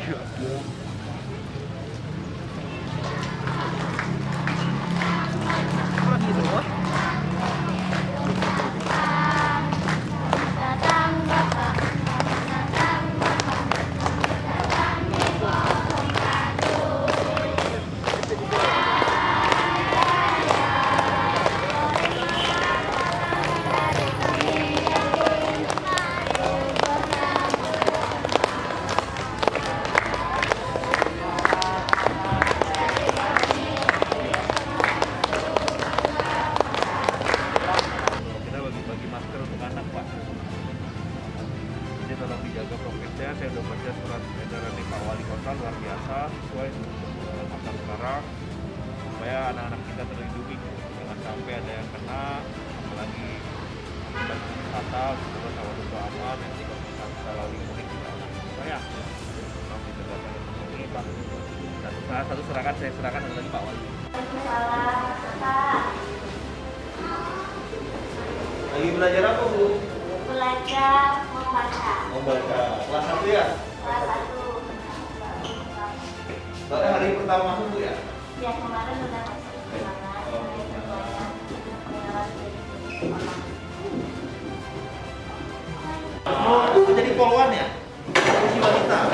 Lagi semua. Tolong dijaga prokesnya. Saya udah baca surat edaran dari Pak Wali Kota, luar biasa sesuai masa sekarang supaya anak-anak kita terlindungi, jangan sampai ada yang kena, apalagi akibat wisata terus sama lupa aman yang tidak bisa lalui mudik kita supaya tolong dijaga ini Pak. Satu serahkan, saya serahkan ada lagi Pak Wali. Lagi belajar apa Bu? Belajar membaca. Membaca. Kelas 1 ya? Kelas 1. Soalnya hari pertama masuk Bu ya? Ya kemarin udah masuk semangat. Oh, jadi poluan ya? Polisi wanita?